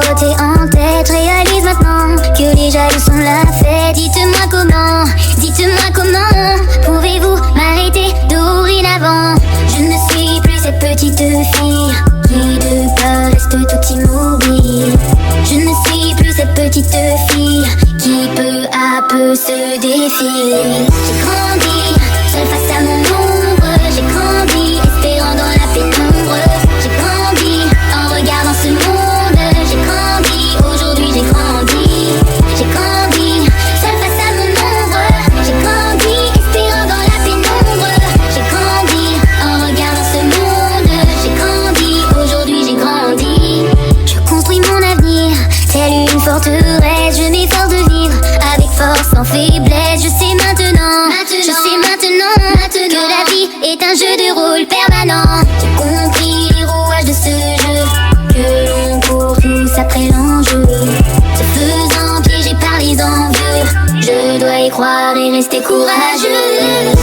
beauté en tête. Réalise maintenant que les jaloux sont la fête. Dites-moi comment pouvez-vous m'arrêter dorénavant? Je ne suis plus cette petite fille qui de peur reste tout immobile. Je ne suis plus cette petite fille qui peu à peu se défile. J'ai grandi seule face à mon ombre. J'ai grandi espérant dans la pénombre. J'ai grandi en regardant ce monde. J'ai grandi, aujourd'hui j'ai grandi. J'ai grandi seule face à mon ombre. J'ai grandi espérant dans la pénombre. J'ai grandi en regardant ce monde. J'ai grandi, aujourd'hui j'ai grandi. Je construis mon avenir telle une forteresse. Je m'efforce de vivre avec force sans faiblesse. Je sais maintenant que la vie est un jeu de rôle permanent. J'ai compris les rouages de ce jeu, que l'on court tous après l'enjeu. Se faisant piéger par les envieux, je dois y croire et rester courageux.